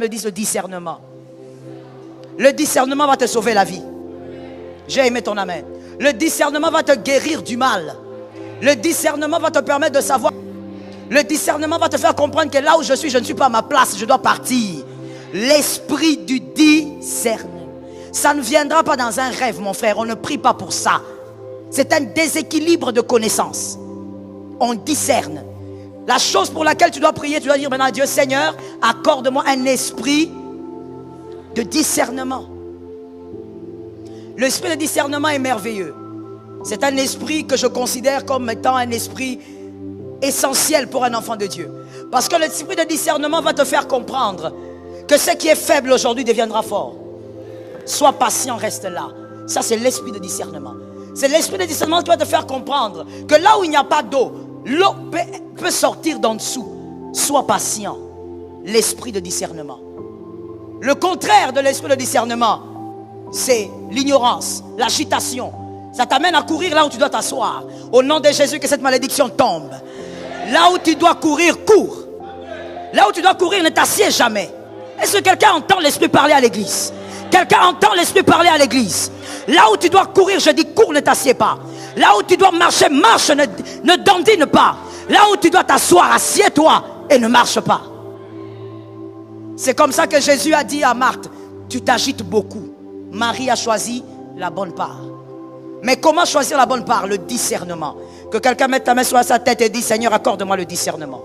Me disent le discernement. Le discernement va te sauver la vie. J'ai aimé ton amen. Le discernement va te guérir du mal. Le discernement va te permettre de savoir. Le discernement va te faire comprendre que là où je suis, je ne suis pas à ma place, je dois partir. L'esprit du discernement. Ça ne viendra pas dans un rêve, mon frère. On ne prie pas pour ça. C'est un déséquilibre de connaissances. On discerne. La chose pour laquelle tu dois prier, tu dois dire maintenant à Dieu, Seigneur, accorde-moi un esprit de discernement. L'esprit de discernement est merveilleux. C'est un esprit que je considère comme étant un esprit essentiel pour un enfant de Dieu. Parce que l'esprit de discernement va te faire comprendre que ce qui est faible aujourd'hui deviendra fort. Sois patient, reste là. Ça, c'est l'esprit de discernement. C'est l'esprit de discernement qui va te faire comprendre que là où il n'y a pas d'eau, l'eau peut sortir d'en dessous. Sois patient. L'esprit de discernement. Le contraire de l'esprit de discernement, c'est l'ignorance, l'agitation. Ça t'amène à courir là où tu dois t'asseoir. Au nom de Jésus, que cette malédiction tombe. Là où tu dois courir, cours. Là où tu dois courir, ne t'assieds jamais. Est-ce que quelqu'un entend l'esprit parler à l'église? Quelqu'un entend l'esprit parler à l'église? Là où tu dois courir, je dis cours, ne t'assieds pas. Là où tu dois marcher, marche, ne dandine pas. Là où tu dois t'asseoir, assieds-toi et ne marche pas. C'est comme ça que Jésus a dit à Marthe, tu t'agites beaucoup. Marie a choisi la bonne part. Mais comment choisir la bonne part? Le discernement. Que quelqu'un mette ta main sur sa tête et dise, Seigneur, accorde-moi le discernement.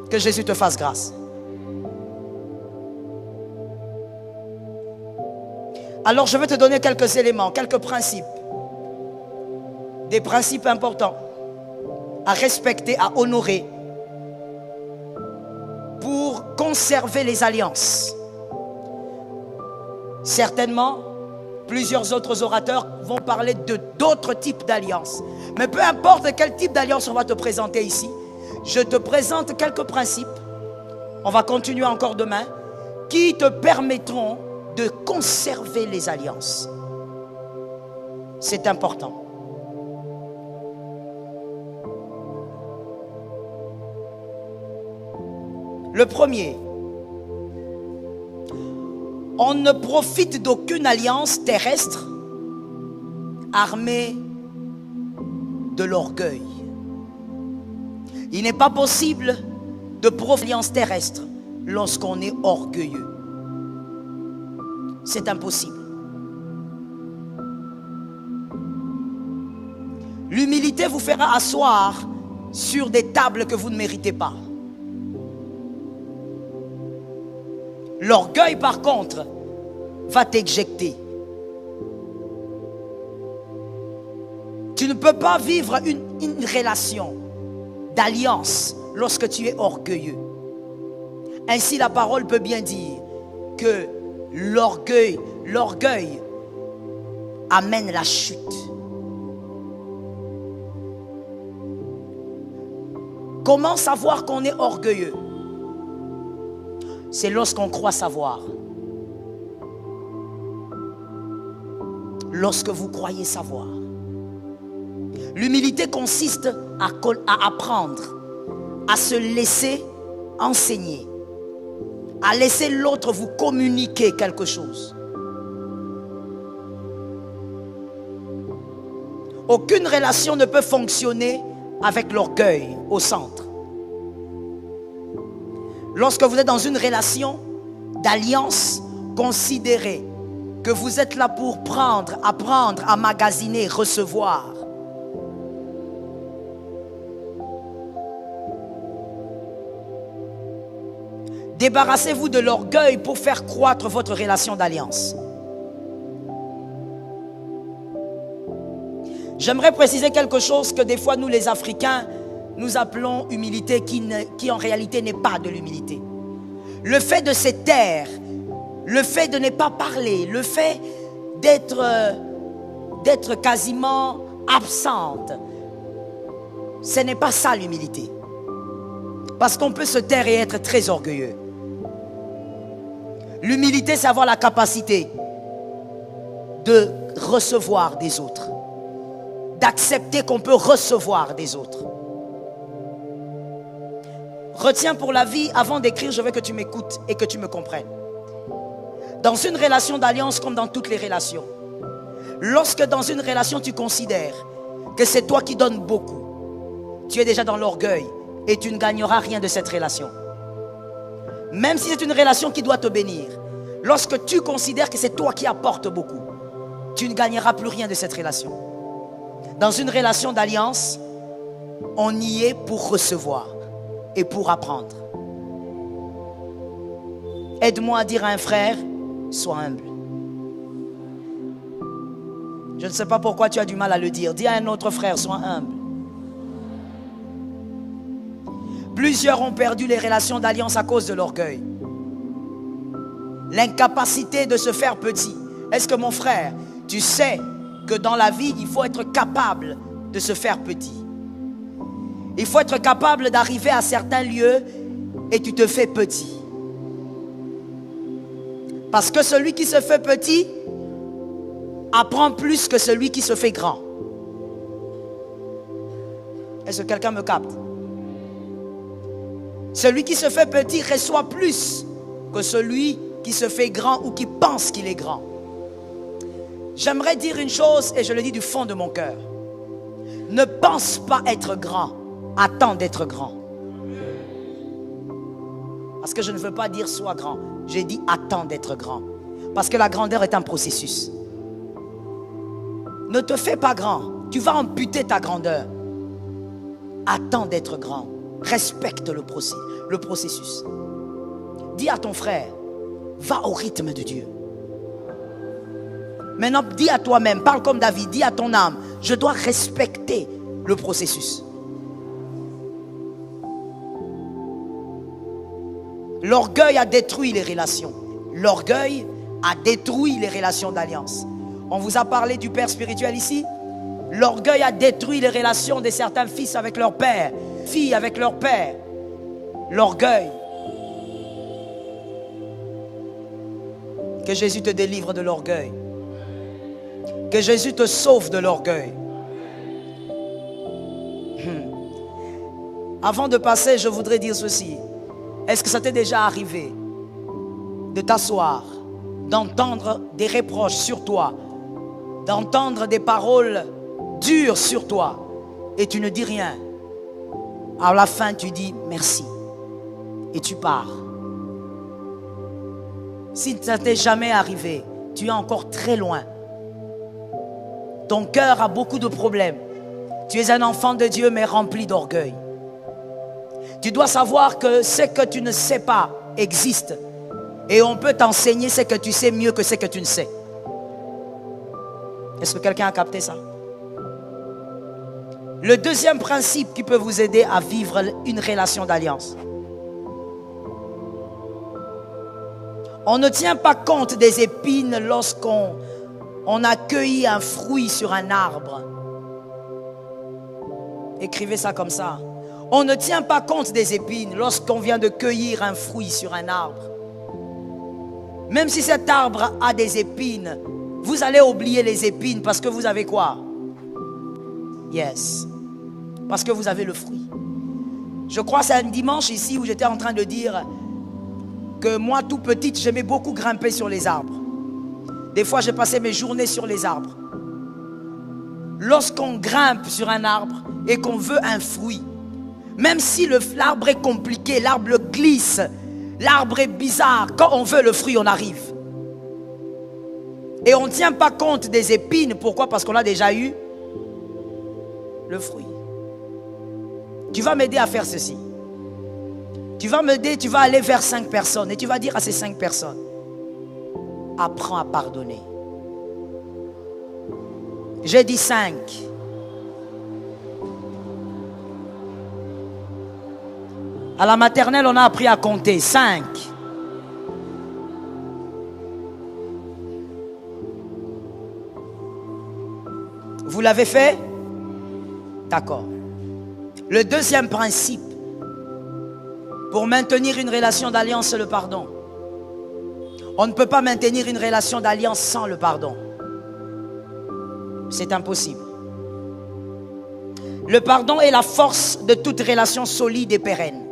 Que Jésus te fasse grâce. Alors je vais te donner quelques éléments, quelques principes. Des principes importants à respecter, à honorer pour conserver les alliances. Certainement, plusieurs autres orateurs vont parler de d'autres types d'alliances. Mais peu importe quel type d'alliance on va te présenter ici, je te présente quelques principes. On va continuer encore demain, qui te permettront de conserver les alliances. C'est important. Le premier, on ne profite d'aucune alliance terrestre armée de l'orgueil. Il n'est pas possible de profiter d'alliance terrestre lorsqu'on est orgueilleux. C'est impossible. L'humilité vous fera asseoir sur des tables que vous ne méritez pas. L'orgueil, par contre, va t'éjecter. Tu ne peux pas vivre une relation d'alliance lorsque tu es orgueilleux. Ainsi, la parole peut bien dire que l'orgueil amène la chute. Comment savoir qu'on est orgueilleux? C'est lorsqu'on croit savoir. Lorsque vous croyez savoir. L'humilité consiste à apprendre, à se laisser enseigner, à laisser l'autre vous communiquer quelque chose. Aucune relation ne peut fonctionner avec l'orgueil au centre. Lorsque vous êtes dans une relation d'alliance, considérez que vous êtes là pour prendre, apprendre, emmagasiner, recevoir. Débarrassez-vous de l'orgueil pour faire croître votre relation d'alliance. J'aimerais préciser quelque chose que des fois nous les Africains, nous appelons humilité qui en réalité n'est pas de l'humilité. Le fait de se taire, le fait de ne pas parler, le fait d'être quasiment absente, ce n'est pas ça l'humilité. Parce qu'on peut se taire et être très orgueilleux. L'humilité, c'est avoir la capacité de recevoir des autres. D'accepter qu'on peut recevoir des autres. Retiens pour la vie, avant d'écrire, je veux que tu m'écoutes et que tu me comprennes. Dans une relation d'alliance comme dans toutes les relations, lorsque dans une relation tu considères que c'est toi qui donnes beaucoup, tu es déjà dans l'orgueil et tu ne gagneras rien de cette relation. Même si c'est une relation qui doit te bénir, lorsque tu considères que c'est toi qui apportes beaucoup, tu ne gagneras plus rien de cette relation. Dans une relation d'alliance, on y est pour recevoir et pour apprendre. Aide-moi à dire à un frère, sois humble. Je ne sais pas pourquoi tu as du mal à le dire. Dis à un autre frère, sois humble. Plusieurs ont perdu les relations d'alliance à cause de l'orgueil. L'incapacité de se faire petit. Est-ce que mon frère, tu sais que dans la vie, il faut être capable de se faire petit. Il faut être capable d'arriver à certains lieux et tu te fais petit. Parce que celui qui se fait petit apprend plus que celui qui se fait grand. Est-ce que quelqu'un me capte? Celui qui se fait petit reçoit plus que celui qui se fait grand ou qui pense qu'il est grand. J'aimerais dire une chose et je le dis du fond de mon cœur. Ne pense pas être grand, attends d'être grand. Parce que je ne veux pas dire sois grand. J'ai dit attends d'être grand. Parce que la grandeur est un processus. Ne te fais pas grand. Tu vas amputer ta grandeur. Attends d'être grand. Respecte le processus. Dis à ton frère, va au rythme de Dieu. Maintenant, dis à toi-même, parle comme David, dis à ton âme, je dois respecter le processus. L'orgueil a détruit les relations. L'orgueil a détruit les relations d'alliance. On vous a parlé du père spirituel ici. L'orgueil a détruit les relations de certains fils avec leur père, filles avec leur père. L'orgueil. Que Jésus te délivre de l'orgueil. Que Jésus te sauve de l'orgueil. Avant de passer, je voudrais dire ceci. Est-ce que ça t'est déjà arrivé de t'asseoir, d'entendre des reproches sur toi, d'entendre des paroles dures sur toi et tu ne dis rien? À la fin, tu dis merci et tu pars. Si ça t'est jamais arrivé, tu es encore très loin. Ton cœur a beaucoup de problèmes. Tu es un enfant de Dieu mais rempli d'orgueil. Tu dois savoir que ce que tu ne sais pas existe. Et on peut t'enseigner ce que tu sais mieux que ce que tu ne sais. Est-ce que quelqu'un a capté ça? Le deuxième principe qui peut vous aider à vivre une relation d'alliance. On ne tient pas compte des épines lorsqu'on a cueilli un fruit sur un arbre. Écrivez ça comme ça. On ne tient pas compte des épines lorsqu'on vient de cueillir un fruit sur un arbre. Même si cet arbre a des épines, vous allez oublier les épines parce que vous avez quoi? Yes. Parce que vous avez le fruit. Je crois que c'est un dimanche ici où j'étais en train de dire que moi, tout petite, j'aimais beaucoup grimper sur les arbres. Des fois, j'ai passé mes journées sur les arbres. Lorsqu'on grimpe sur un arbre et qu'on veut un fruit, même si l'arbre est compliqué, l'arbre glisse, l'arbre est bizarre, quand on veut le fruit, on arrive. Et on ne tient pas compte des épines. Pourquoi? Parce qu'on a déjà eu le fruit. Tu vas m'aider à faire ceci. Tu vas m'aider, tu vas aller vers 5 personnes et tu vas dire à ces 5 personnes, apprends à pardonner. J'ai dit 5. À la maternelle, on a appris à compter. 5. Vous l'avez fait? D'accord. Le deuxième principe pour maintenir une relation d'alliance, c'est le pardon. On ne peut pas maintenir une relation d'alliance sans le pardon. C'est impossible. Le pardon est la force de toute relation solide et pérenne.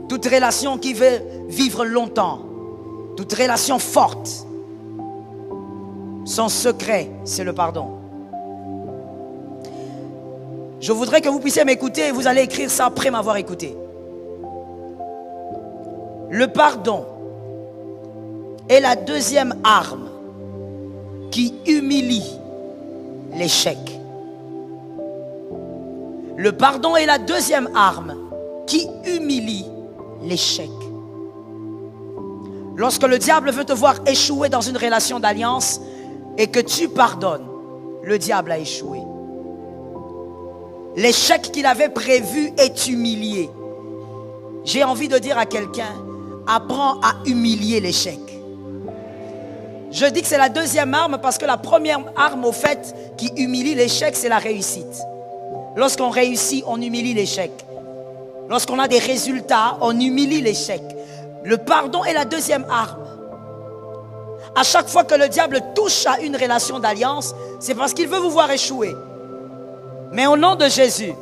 toute relation qui veut vivre longtemps, toute relation forte, son secret, c'est le pardon. Je voudrais que vous puissiez m'écouter et vous allez écrire ça après m'avoir écouté. Le pardon est la deuxième arme qui humilie l'échec. Le pardon est la deuxième arme qui humilie l'échec. Lorsque le diable veut te voir échouer dans une relation d'alliance et que tu pardonnes, le diable a échoué. L'échec qu'il avait prévu est humilié. J'ai envie de dire à quelqu'un, apprends à humilier l'échec. Je dis que c'est la deuxième arme parce que la première arme au fait qui humilie l'échec, c'est la réussite. Lorsqu'on réussit, on humilie l'échec. Lorsqu'on a des résultats, on humilie l'échec. Le pardon est la deuxième arme. À chaque fois que le diable touche à une relation d'alliance, c'est parce qu'il veut vous voir échouer. Mais au nom de Jésus,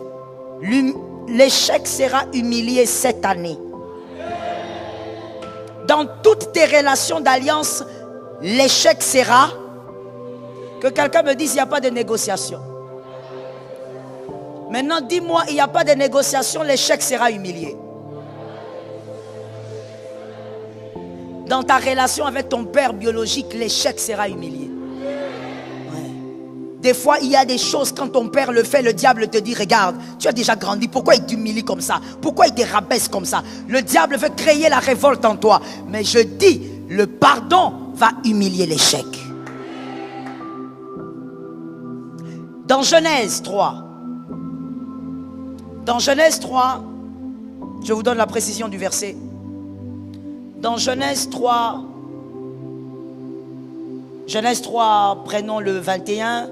l'échec sera humilié cette année. Dans toutes tes relations d'alliance, l'échec sera... Que quelqu'un me dise, il n'y a pas de négociation. Maintenant, dis-moi, il n'y a pas de négociation, l'échec sera humilié. Dans ta relation avec ton père biologique, l'échec sera humilié. Ouais. Des fois, il y a des choses, quand ton père le fait, le diable te dit, regarde, tu as déjà grandi, pourquoi il t'humilie comme ça? Pourquoi il te rabaisse comme ça? Le diable veut créer la révolte en toi. Mais je dis, le pardon va humilier l'échec. Dans Genèse 3, je vous donne la précision du verset. Dans Genèse 3, prenons le 21.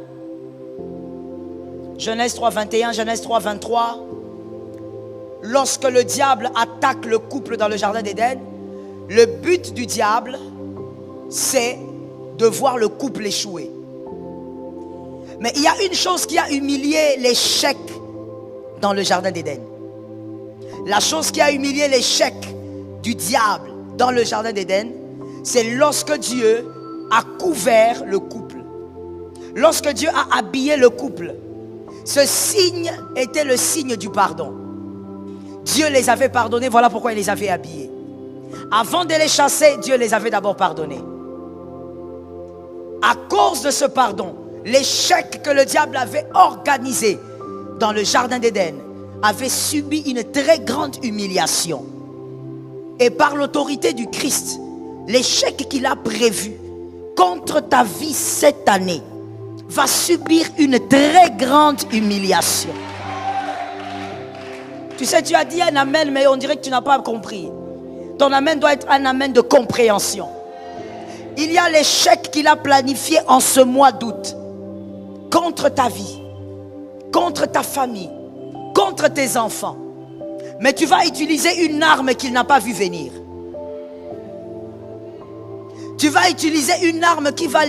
Genèse 3, 21, Genèse 3, 23. Lorsque le diable attaque le couple dans le jardin d'Éden, le but du diable, c'est de voir le couple échouer. Mais il y a une chose qui a humilié l'échec dans le jardin d'Éden. La chose qui a humilié l'échec du diable dans le jardin d'Éden, c'est lorsque Dieu a couvert le couple. Lorsque Dieu a habillé le couple, ce signe était le signe du pardon. Dieu les avait pardonnés, voilà pourquoi il les avait habillés. Avant de les chasser, Dieu les avait d'abord pardonnés. À cause de ce pardon, l'échec que le diable avait organisé dans le jardin d'Éden avait subi une très grande humiliation. Et par l'autorité du Christ, l'échec qu'il a prévu contre ta vie cette année va subir une très grande humiliation. Tu sais, tu as dit un amen, mais on dirait que tu n'as pas compris. Ton amen doit être un amen de compréhension. Il y a l'échec qu'il a planifié en ce mois d'août contre ta vie, contre ta famille, contre tes enfants. Mais tu vas utiliser une arme qu'il n'a pas vu venir. Tu vas utiliser une arme qui va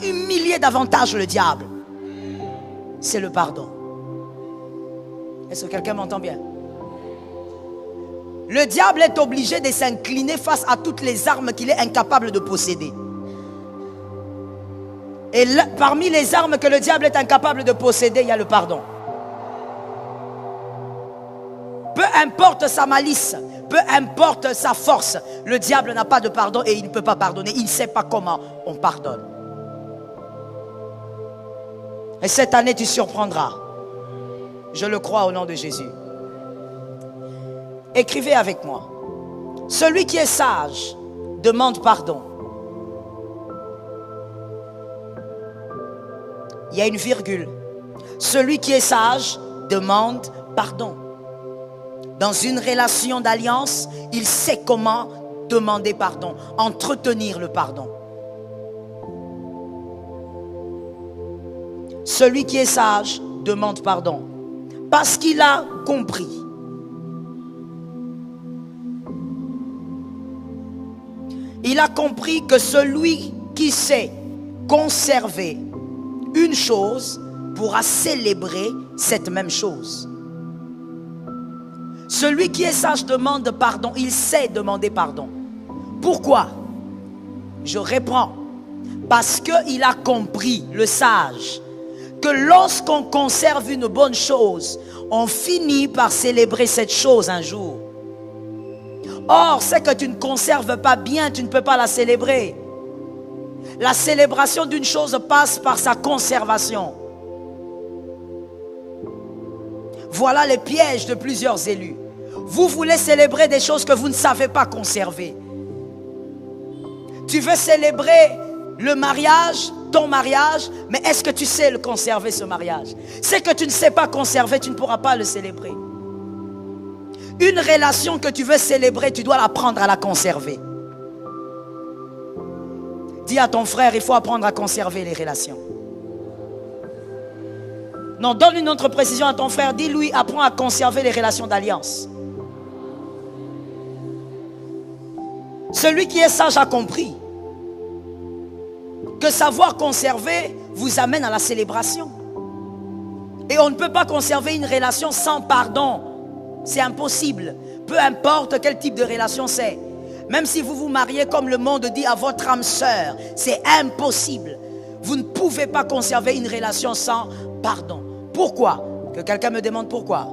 humilier davantage le diable. C'est le pardon. Est-ce que quelqu'un m'entend bien? Le diable est obligé de s'incliner face à toutes les armes qu'il est incapable de posséder. Et là, parmi les armes que le diable est incapable de posséder, il y a le pardon. Peu importe sa malice, peu importe sa force, le diable n'a pas de pardon et il ne peut pas pardonner. Il ne sait pas comment on pardonne. Et cette année, tu surprendras. Je le crois au nom de Jésus. Écrivez avec moi. Celui qui est sage demande pardon. Il y a une virgule. Celui qui est sage demande pardon. Dans une relation d'alliance, il sait comment demander pardon, entretenir le pardon. Celui qui est sage demande pardon parce qu'il a compris. Il a compris que celui qui sait conserver une chose pourra célébrer cette même chose. Celui qui est sage demande pardon. Il sait demander pardon. Pourquoi? Je reprends. Parce qu'il a compris, le sage, que lorsqu'on conserve une bonne chose, on finit par célébrer cette chose un jour. Or, c'est que tu ne conserves pas bien, tu ne peux pas la célébrer. La célébration d'une chose passe par sa conservation. Voilà les pièges de plusieurs élus. Vous voulez célébrer des choses que vous ne savez pas conserver. Tu veux célébrer le mariage, ton mariage, mais est-ce que tu sais le conserver, ce mariage? C'est que tu ne sais pas conserver, tu ne pourras pas le célébrer. Une relation que tu veux célébrer, tu dois apprendre à la conserver. Dis à ton frère, il faut apprendre à conserver les relations. Non, donne une autre précision à ton frère. Dis-lui, apprends à conserver les relations d'alliance. Celui qui est sage a compris que savoir conserver vous amène à la célébration. Et on ne peut pas conserver une relation sans pardon. C'est impossible. Peu importe quel type de relation c'est. Même si vous vous mariez comme le monde dit à votre âme sœur, c'est impossible. Vous ne pouvez pas conserver une relation sans pardon. Pourquoi? Que quelqu'un me demande pourquoi.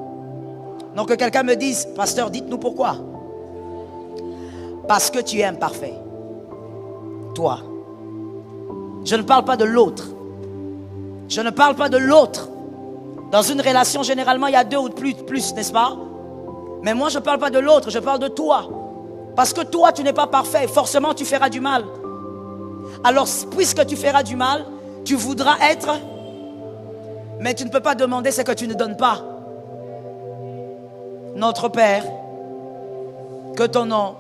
Non, que quelqu'un me dise, pasteur, dites-nous pourquoi. Parce que tu es imparfait. Toi. Je ne parle pas de l'autre. Je ne parle pas de l'autre. Dans une relation, généralement, il y a deux ou plus, n'est-ce pas? Mais moi, je ne parle pas de l'autre, je parle de toi. Parce que toi, tu n'es pas parfait. Forcément, tu feras du mal. Alors, puisque tu feras du mal, tu voudras être... Mais tu ne peux pas demander ce que tu ne donnes pas. Notre Père, que ton nom,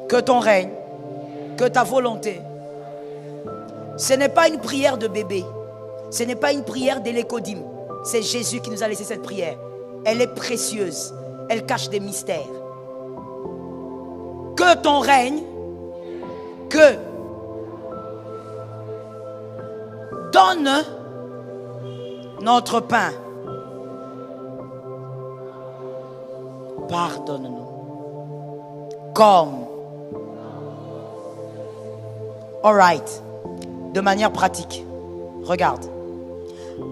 que ton règne, que ta volonté. Ce n'est pas une prière de bébé. Ce n'est pas une prière d'élécodim. C'est Jésus qui nous a laissé cette prière. Elle est précieuse. Elle cache des mystères. Que ton règne, que donne notre pain. Pardonne-nous. Comme. All right. De manière pratique. Regarde.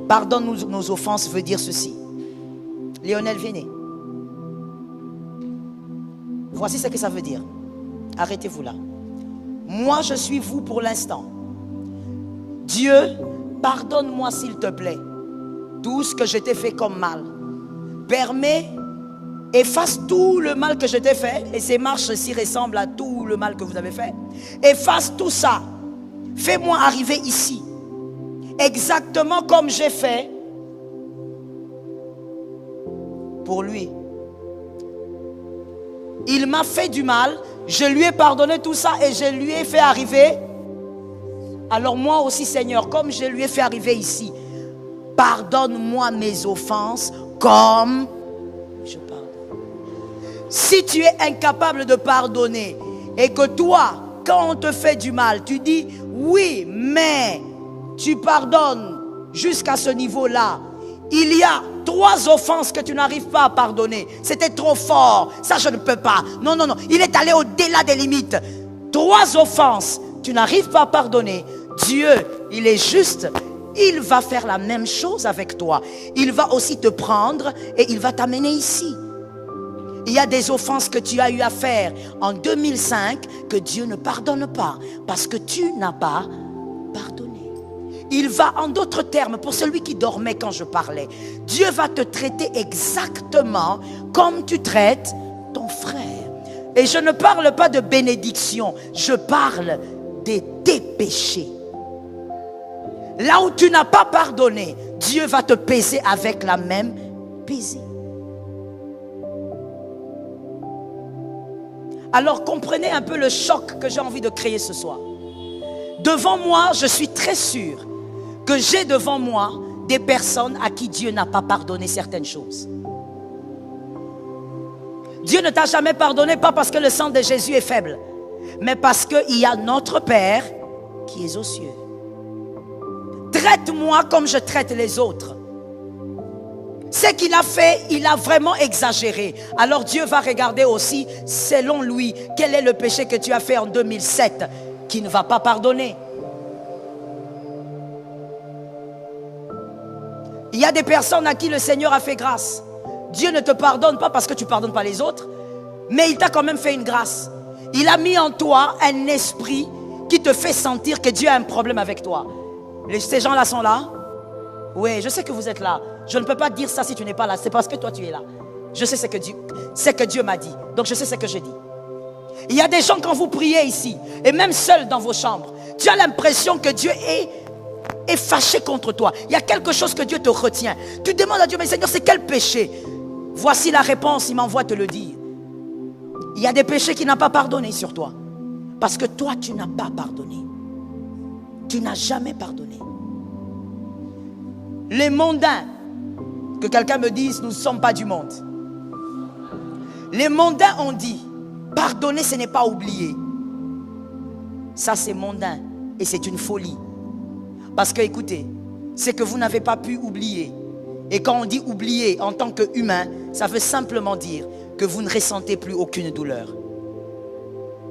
Pardonne-nous nos offenses veut dire ceci. Lionel, venez. Voici ce que ça veut dire. Arrêtez-vous là. Moi, je suis vous pour l'instant. Dieu, pardonne-moi s'il te plaît. Tout ce que je t'ai fait comme mal. Permets, efface tout le mal que je t'ai fait. Et ces marches-ci ressemblent à tout le mal que vous avez fait. Efface tout ça. Fais-moi arriver ici. Exactement comme j'ai fait pour lui. Il m'a fait du mal, je lui ai pardonné tout ça et je lui ai fait arriver. Alors moi aussi, Seigneur, comme je lui ai fait arriver ici, pardonne-moi mes offenses comme je pardonne. Si tu es incapable de pardonner et que toi, quand on te fait du mal, tu dis oui, mais tu pardonnes jusqu'à ce niveau-là. Il y a 3 offenses que tu n'arrives pas à pardonner. C'était trop fort. Ça, je ne peux pas. Non, non, non. Il est allé au-delà des limites. 3 offenses. Tu n'arrives pas à pardonner. Dieu, il est juste. Il va faire la même chose avec toi. Il va aussi te prendre et il va t'amener ici. Il y a des offenses que tu as eu à faire en 2005 que Dieu ne pardonne pas parce que tu n'as pas pardonné. Il va, en d'autres termes, pour celui qui dormait quand je parlais, Dieu va te traiter exactement comme tu traites ton frère. Et je ne parle pas de bénédiction, je parle de tes péchés. Là où tu n'as pas pardonné, Dieu va te peser avec la même pesée. Alors comprenez un peu le choc que j'ai envie de créer ce soir. Devant moi, je suis très sûr que j'ai devant moi des personnes à qui Dieu n'a pas pardonné certaines choses. Dieu ne t'a jamais pardonné, pas parce que le sang de Jésus est faible, mais parce qu'il y a notre Père qui est aux cieux. Traite-moi comme je traite les autres. Ce qu'il a fait, il a vraiment exagéré. Alors Dieu va regarder aussi, selon lui, quel est le péché que tu as fait en 2007 qui ne va pas pardonner. Il y a des personnes à qui le Seigneur a fait grâce. Dieu ne te pardonne pas parce que tu ne pardonnes pas les autres, mais il t'a quand même fait une grâce. Il a mis en toi un esprit qui te fait sentir que Dieu a un problème avec toi. Ces gens-là sont là? Oui, je sais que vous êtes là. Je ne peux pas dire ça si tu n'es pas là. C'est parce que toi tu es là. Je sais ce que Dieu m'a dit. Donc je sais ce que je dis. Il y a des gens quand vous priez ici, et même seul dans vos chambres, tu as l'impression que Dieu est fâché contre toi. Il y a quelque chose que Dieu te retient. Tu demandes à Dieu, mais Seigneur, c'est quel péché? Voici la réponse, il m'envoie te le dire. Il y a des péchés qu'il n'a pas pardonné sur toi. Parce que toi, tu n'as pas pardonné. Tu n'as jamais pardonné. Les mondains, que quelqu'un me dise, nous ne sommes pas du monde. Les mondains ont dit, pardonner, ce n'est pas oublier. Ça, c'est mondain et c'est une folie. Parce que, écoutez, c'est que vous n'avez pas pu oublier. Et quand on dit oublier en tant qu'humain, ça veut simplement dire que vous ne ressentez plus aucune douleur.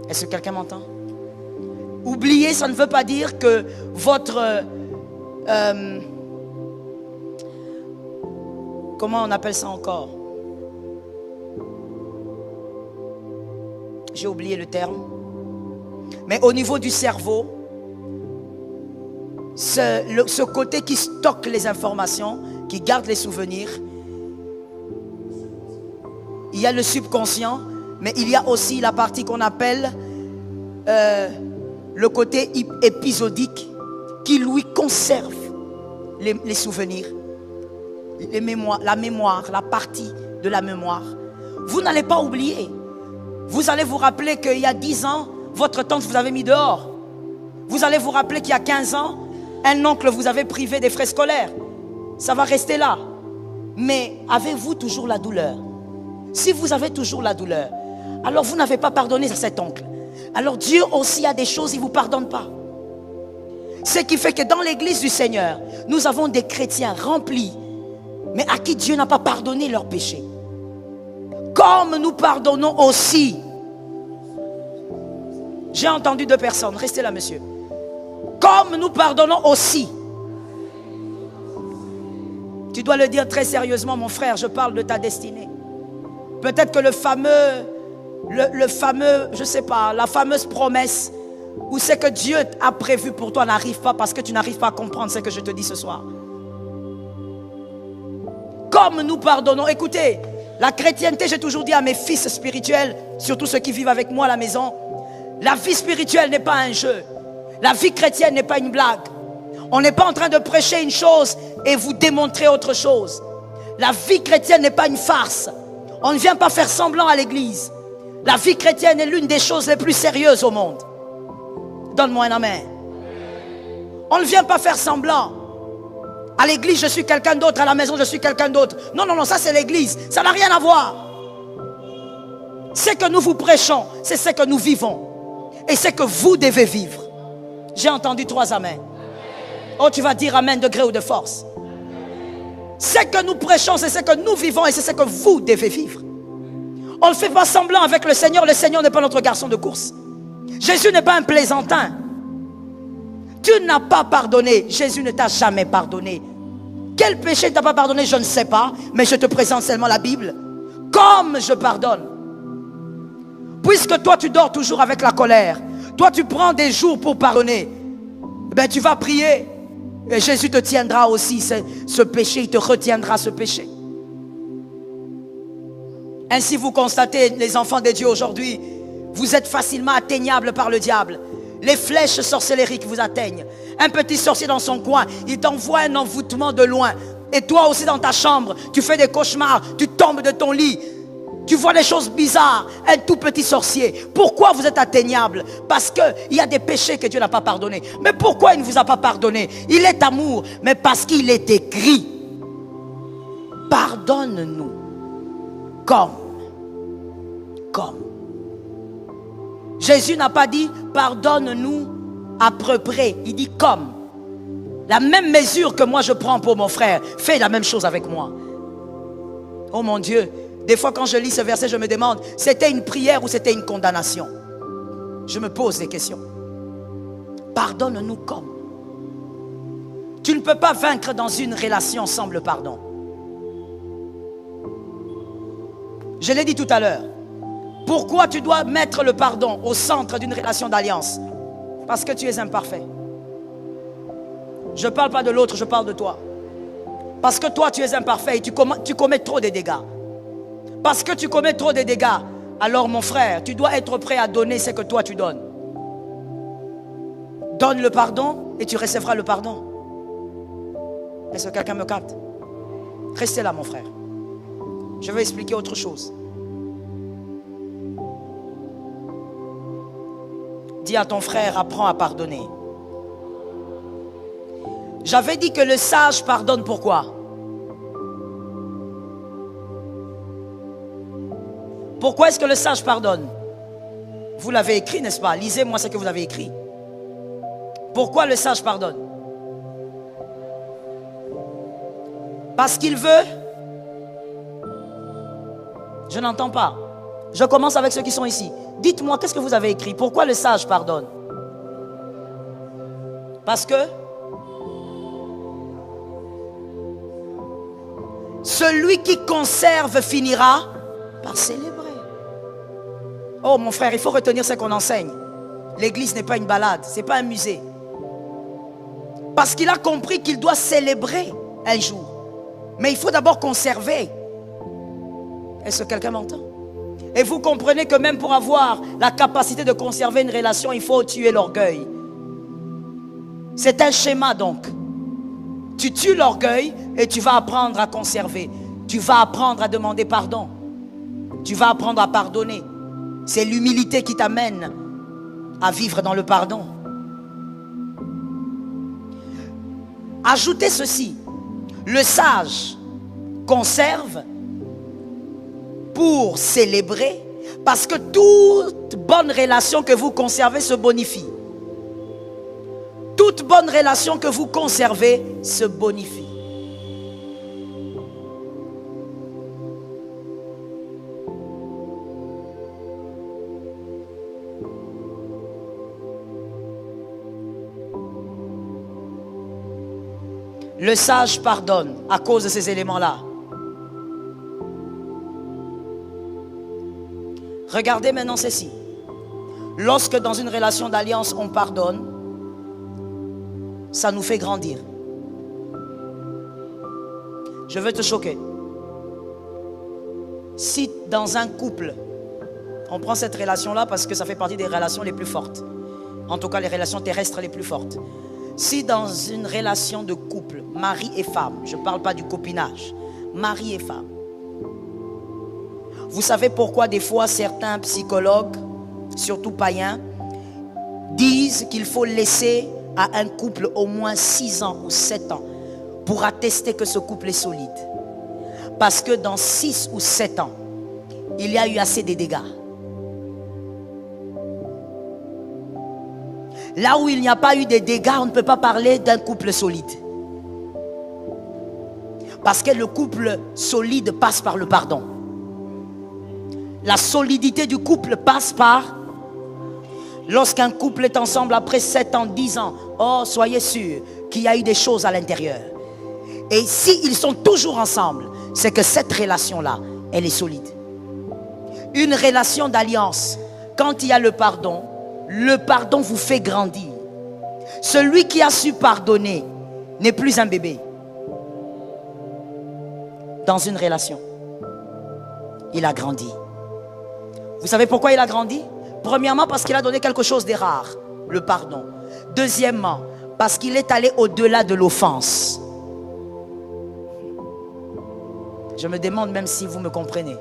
Est-ce que quelqu'un m'entend? Oublier, ça ne veut pas dire que votre... comment on appelle ça encore? J'ai oublié le terme. Mais au niveau du cerveau, ce côté qui stocke les informations, qui garde les souvenirs, il y a le subconscient, mais il y a aussi la partie qu'on appelle le côté épisodique qui lui conserve les souvenirs, les mémoires, la partie de la mémoire. Vous n'allez pas oublier. Vous allez vous rappeler qu'il y a 10 ans, votre tante vous avait mis dehors. Vous allez vous rappeler qu'il y a 15 ans, un oncle vous avait privé des frais scolaires. Ça va rester là. Mais avez-vous toujours la douleur? Si vous avez toujours la douleur, alors vous n'avez pas pardonné à cet oncle. Alors Dieu aussi a des choses, il ne vous pardonne pas. Ce qui fait que dans l'église du Seigneur, nous avons des chrétiens remplis, mais à qui Dieu n'a pas pardonné leurs péchés. Comme nous pardonnons aussi. J'ai entendu 2 personnes, restez là monsieur. Comme nous pardonnons aussi. Tu dois le dire très sérieusement mon frère, je parle de ta destinée. Peut-être que le fameux, je sais pas, la fameuse promesse où c'est que Dieu a prévu pour toi n'arrive pas parce que tu n'arrives pas à comprendre ce que je te dis ce soir. Comme nous pardonnons, écoutez, la chrétienté, j'ai toujours dit à mes fils spirituels, surtout ceux qui vivent avec moi à la maison, la vie spirituelle n'est pas un jeu. La vie chrétienne n'est pas une blague. On n'est pas en train de prêcher une chose et vous démontrer autre chose. La vie chrétienne n'est pas une farce. On ne vient pas faire semblant à l'église. La vie chrétienne est l'une des choses les plus sérieuses au monde. Donne-moi un amen. On ne vient pas faire semblant. À l'église, je suis quelqu'un d'autre. À la maison, je suis quelqu'un d'autre. Non, non, non, ça c'est l'église. Ça n'a rien à voir. Ce que nous vous prêchons, c'est ce que nous vivons. Et c'est que vous devez vivre. J'ai entendu 3 amens. Oh, tu vas dire amen de gré ou de force. Ce que nous prêchons, c'est ce que nous vivons et c'est ce que vous devez vivre. On ne fait pas semblant avec le Seigneur. Le Seigneur n'est pas notre garçon de course. Jésus n'est pas un plaisantin. Tu n'as pas pardonné. Jésus ne t'a jamais pardonné. Quel péché ne t'a pas pardonné, je ne sais pas. Mais je te présente seulement la Bible. Comme je pardonne. Puisque toi tu dors toujours avec la colère. Toi tu prends des jours pour pardonner. Ben tu vas prier. Et Jésus te tiendra aussi ce péché. Il te retiendra ce péché. Ainsi vous constatez, les enfants de Dieu aujourd'hui, vous êtes facilement atteignables par le diable. Les flèches sorcellériques vous atteignent. Un petit sorcier dans son coin, il t'envoie un envoûtement de loin. Et toi aussi dans ta chambre, tu fais des cauchemars, tu tombes de ton lit. Tu vois des choses bizarres, un tout petit sorcier. Pourquoi vous êtes atteignable? Parce qu'il y a des péchés que Dieu n'a pas pardonnés. Mais pourquoi il ne vous a pas pardonné? Il est amour, mais parce qu'il est écrit. Pardonne-nous comme. Jésus n'a pas dit pardonne-nous à peu près. Il dit comme. La même mesure que moi je prends pour mon frère, fais la même chose avec moi. Oh mon Dieu, des fois quand je lis ce verset, je me demande, c'était une prière ou c'était une condamnation? Je me pose des questions. Pardonne-nous comme. Tu ne peux pas vaincre dans une relation sans le pardon. Je l'ai dit tout à l'heure. Pourquoi tu dois mettre le pardon au centre d'une relation d'alliance? Parce que tu es imparfait. Je ne parle pas de l'autre, je parle de toi. Parce que toi tu es imparfait et tu commets trop de dégâts. Parce que tu commets trop de dégâts, alors mon frère, tu dois être prêt à donner ce que toi tu donnes. Donne le pardon et tu recevras le pardon. Est-ce que quelqu'un me capte? Restez là mon frère. Je vais expliquer autre chose. Dis à ton frère, apprends à pardonner. J'avais dit que le sage pardonne pourquoi? Pourquoi est-ce que le sage pardonne? Vous l'avez écrit, n'est-ce pas? Lisez-moi ce que vous avez écrit. Pourquoi le sage pardonne? Parce qu'il veut. Je n'entends pas. Je commence avec ceux qui sont ici. Dites-moi, qu'est-ce que vous avez écrit? Pourquoi le sage pardonne? Parce que celui qui conserve finira par célébrer. Oh mon frère, il faut retenir ce qu'on enseigne. L'église n'est pas une balade, ce n'est pas un musée. Parce qu'il a compris qu'il doit célébrer un jour. Mais il faut d'abord conserver. Est-ce que quelqu'un m'entend? Et vous comprenez que même pour avoir la capacité de conserver une relation, il faut tuer l'orgueil. C'est un schéma donc. Tu tues l'orgueil et tu vas apprendre à conserver. Tu vas apprendre à demander pardon. Tu vas apprendre à pardonner. C'est l'humilité qui t'amène à vivre dans le pardon. Ajoutez ceci. Le sage conserve pour célébrer, parce que toute bonne relation que vous conservez se bonifie. Toute bonne relation que vous conservez se bonifie. Le sage pardonne à cause de ces éléments-là. Regardez maintenant ceci. Lorsque dans une relation d'alliance on pardonne, ça nous fait grandir. Je veux te choquer. Si dans un couple, on prend cette relation-là parce que ça fait partie des relations les plus fortes, en tout cas les relations terrestres les plus fortes. Si dans une relation de couple, mari et femme, je ne parle pas du copinage, mari et femme, vous savez pourquoi des fois certains psychologues, surtout païens, disent qu'il faut laisser à un couple au moins 6 ans ou 7 ans pour attester que ce couple est solide. Parce que dans 6 ou 7 ans, il y a eu assez de dégâts. Là où il n'y a pas eu de dégâts, on ne peut pas parler d'un couple solide. Parce que le couple solide passe par le pardon. La solidité du couple passe par... Lorsqu'un couple est ensemble après 7 ans, 10 ans, oh, soyez sûr qu'il y a eu des choses à l'intérieur. Et s'ils sont toujours ensemble, c'est que cette relation-là, elle est solide. Une relation d'alliance, quand il y a le pardon vous fait grandir. Celui qui a su pardonner n'est plus un bébé. Dans une relation, il a grandi. Vous savez pourquoi il a grandi? Premièrement, parce qu'il a donné quelque chose de rare, le pardon. Deuxièmement, parce qu'il est allé au-delà de l'offense. Je me demande même si vous me comprenez.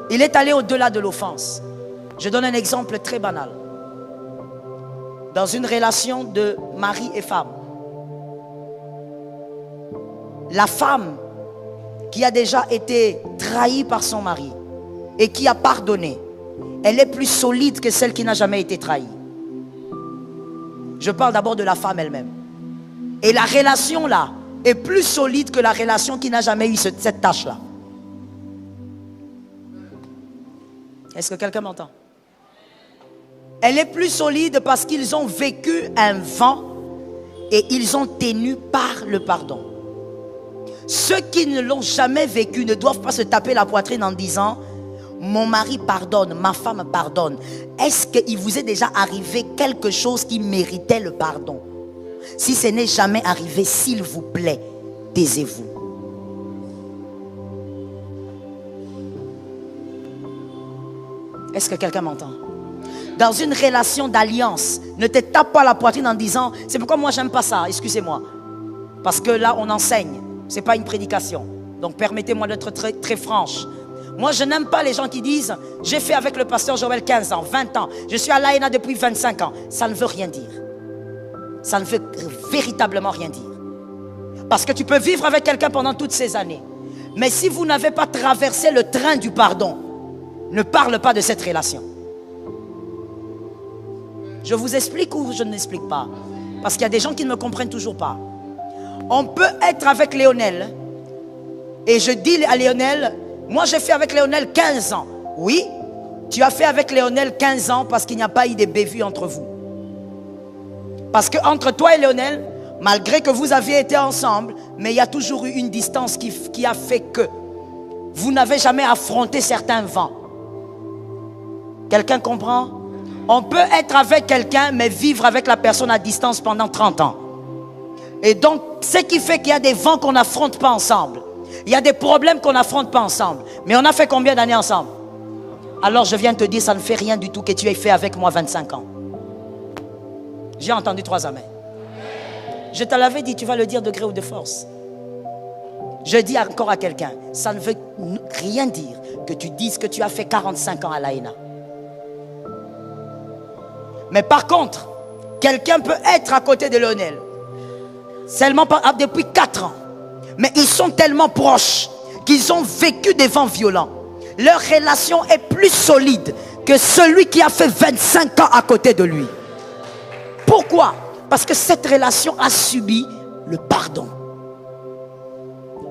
Il est allé au-delà de l'offense. Je donne un exemple très banal. Dans une relation de mari et femme, la femme qui a déjà été trahie par son mari et qui a pardonné, elle est plus solide que celle qui n'a jamais été trahie. Je parle d'abord de la femme elle-même. Et la relation là est plus solide que la relation qui n'a jamais eu cette tâche là. Est-ce que quelqu'un m'entend? Elle est plus solide parce qu'ils ont vécu un vent et ils ont tenu par le pardon. Ceux qui ne l'ont jamais vécu ne doivent pas se taper la poitrine en disant « Mon mari pardonne, ma femme pardonne ». Est-ce qu'il vous est déjà arrivé quelque chose qui méritait le pardon? Si ce n'est jamais arrivé, s'il vous plaît, taisez-vous. Est-ce que quelqu'un m'entend? Dans une relation d'alliance, ne te tape pas la poitrine en disant « C'est pourquoi moi j'aime pas ça, excusez-moi ». Parce que là on enseigne, ce n'est pas une prédication. Donc permettez-moi d'être très, très franche. Moi je n'aime pas les gens qui disent « J'ai fait avec le pasteur Joël 15 ans, 20 ans, je suis à l'AENA depuis 25 ans ». Ça ne veut rien dire. Ça ne veut véritablement rien dire. Parce que tu peux vivre avec quelqu'un pendant toutes ces années. Mais si vous n'avez pas traversé le train du pardon, ne parle pas de cette relation. Je vous explique ou je ne l'explique pas? Parce qu'il y a des gens qui ne me comprennent toujours pas. On peut être avec Léonel. Et je dis à Léonel, moi j'ai fait avec Léonel 15 ans. Oui, tu as fait avec Léonel 15 ans parce qu'il n'y a pas eu de bévues entre vous. Parce que entre toi et Léonel, malgré que vous aviez été ensemble, mais il y a toujours eu une distance qui a fait que vous n'avez jamais affronté certains vents. Quelqu'un comprend? On peut être avec quelqu'un, mais vivre avec la personne à distance pendant 30 ans. Et donc, ce qui fait qu'il y a des vents qu'on n'affronte pas ensemble. Il y a des problèmes qu'on n'affronte pas ensemble. Mais on a fait combien d'années ensemble? Alors je viens te dire, ça ne fait rien du tout que tu aies fait avec moi 25 ans. J'ai entendu 3 amens. Je te l'avais dit, tu vas le dire de gré ou de force. Je dis encore à quelqu'un, ça ne veut rien dire que tu dises que tu as fait 45 ans à l'AENA. Mais par contre, quelqu'un peut être à côté de Léonel seulement depuis 4 ans. Mais ils sont tellement proches qu'ils ont vécu des vents violents. Leur relation est plus solide que celui qui a fait 25 ans à côté de lui. Pourquoi? Parce que cette relation a subi le pardon.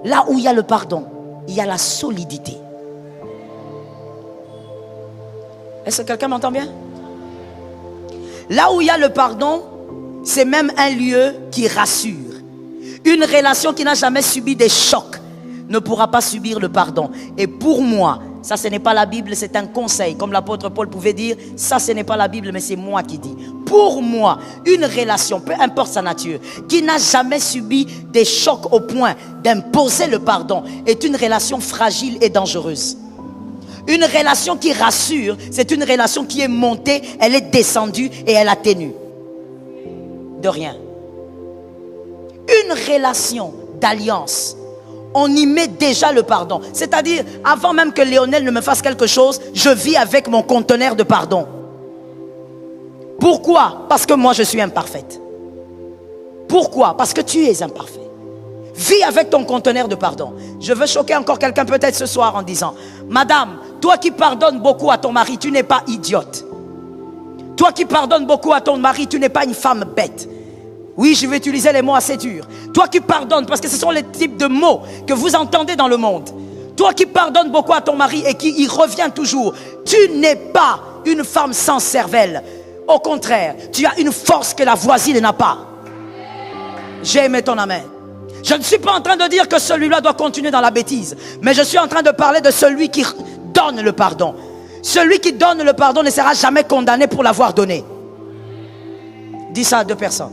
Là où il y a le pardon, il y a la solidité. Est-ce que quelqu'un m'entend bien? Là où il y a le pardon, c'est même un lieu qui rassure. Une relation qui n'a jamais subi des chocs ne pourra pas subir le pardon. Et pour moi, ça ce n'est pas la Bible, c'est un conseil. Comme l'apôtre Paul pouvait dire, ça ce n'est pas la Bible, mais c'est moi qui dis. Pour moi, une relation, peu importe sa nature, qui n'a jamais subi des chocs au point d'imposer le pardon, est une relation fragile et dangereuse. Une relation qui rassure, c'est une relation qui est montée, elle est descendue et elle atténue. De rien. Une relation d'alliance, on y met déjà le pardon. C'est-à-dire, avant même que Léonel ne me fasse quelque chose, je vis avec mon conteneur de pardon. Pourquoi? Parce que moi je suis imparfaite. Pourquoi? Parce que tu es imparfait. Vis avec ton conteneur de pardon. Je veux choquer encore quelqu'un peut-être ce soir en disant, Madame, toi qui pardonnes beaucoup à ton mari, tu n'es pas idiote. Toi qui pardonnes beaucoup à ton mari, tu n'es pas une femme bête. Oui, je vais utiliser les mots assez durs. Toi qui pardonnes, parce que ce sont les types de mots que vous entendez dans le monde. Toi qui pardonnes beaucoup à ton mari et qui y revient toujours, tu n'es pas une femme sans cervelle. Au contraire, tu as une force que la voisine n'a pas. J'ai aimé ton amen. Je ne suis pas en train de dire que celui-là doit continuer dans la bêtise, mais je suis en train de parler de celui qui donne le pardon. Celui qui donne le pardon ne sera jamais condamné pour l'avoir donné. Dis ça à 2 personnes.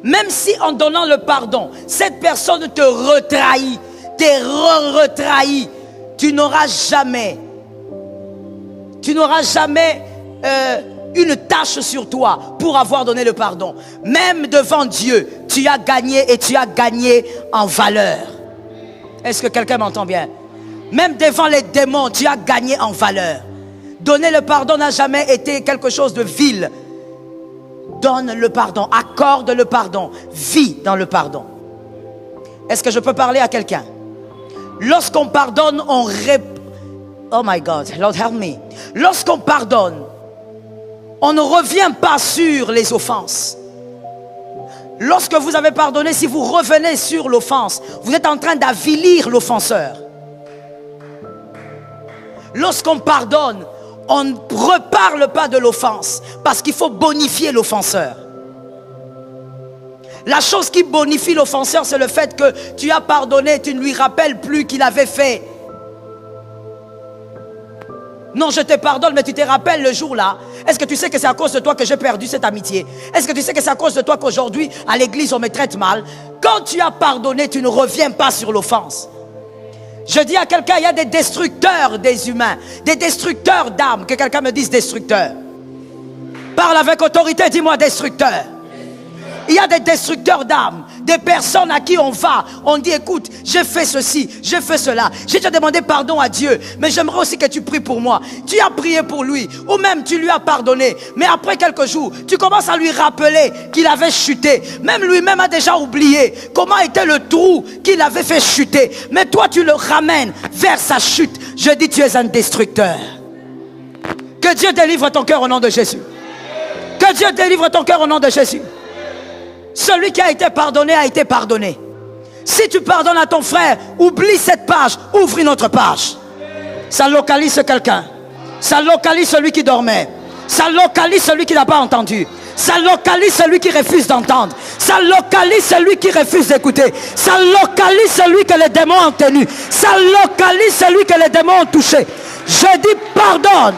Même si en donnant le pardon, cette personne te retrahit, retrahit, tu n'auras jamais une tâche sur toi pour avoir donné le pardon. Même devant Dieu, tu as gagné et tu as gagné en valeur. Est-ce que quelqu'un m'entend bien? Même devant les démons, tu as gagné en valeur. Donner le pardon n'a jamais été quelque chose de vil. Donne le pardon, accorde le pardon, vis dans le pardon. Est-ce que je peux parler à quelqu'un? Lorsqu'on pardonne, on oh my God, Lord help me. Lorsqu'on pardonne, on ne revient pas sur les offenses. Lorsque vous avez pardonné, si vous revenez sur l'offense, vous êtes en train d'avilir l'offenseur. Lorsqu'on pardonne, on ne reparle pas de l'offense parce qu'il faut bonifier l'offenseur. La chose qui bonifie l'offenseur, c'est le fait que tu as pardonné, tu ne lui rappelles plus qu'il avait fait. Non, je te pardonne, mais tu te rappelles le jour-là. Est-ce que tu sais que c'est à cause de toi que j'ai perdu cette amitié? Est-ce que tu sais que c'est à cause de toi qu'aujourd'hui, à l'église, on me traite mal? Quand tu as pardonné, tu ne reviens pas sur l'offense. Je dis à quelqu'un, il y a des destructeurs des humains, des destructeurs d'âmes. Que quelqu'un me dise destructeur. Parle avec autorité, dis-moi destructeur. Il y a des destructeurs d'âmes, des personnes à qui on va, on dit écoute, j'ai fait ceci, j'ai fait cela, j'ai déjà demandé pardon à Dieu, mais j'aimerais aussi que tu pries pour moi. Tu as prié pour lui, ou même tu lui as pardonné, mais après quelques jours, tu commences à lui rappeler qu'il avait chuté. Même lui-même a déjà oublié comment était le trou qu'il avait fait chuter, mais toi tu le ramènes vers sa chute. Je dis tu es un destructeur. Que Dieu délivre ton cœur au nom de Jésus. Que Dieu délivre ton cœur au nom de Jésus. Celui qui a été pardonné a été pardonné. Si tu pardonnes à ton frère, oublie cette page, ouvre une autre page. Ça localise quelqu'un. Ça localise celui qui dormait. Ça localise celui qui n'a pas entendu. Ça localise celui qui refuse d'entendre. Ça localise celui qui refuse d'écouter. Ça localise celui que les démons ont tenu. Ça localise celui que les démons ont touché. Je dis pardonne.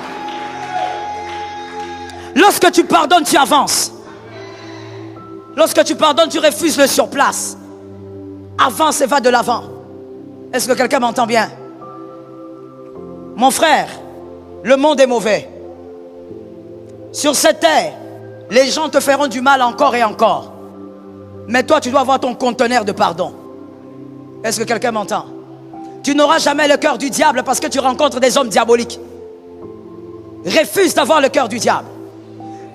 Lorsque tu pardonnes, tu avances. Lorsque tu pardonnes, tu refuses le surplace. Avance et va de l'avant. Est-ce que quelqu'un m'entend bien? Mon frère, le monde est mauvais. Sur cette terre, les gens te feront du mal encore et encore. Mais toi, tu dois avoir ton conteneur de pardon. Est-ce que quelqu'un m'entend? Tu n'auras jamais le cœur du diable parce que tu rencontres des hommes diaboliques. Refuse d'avoir le cœur du diable.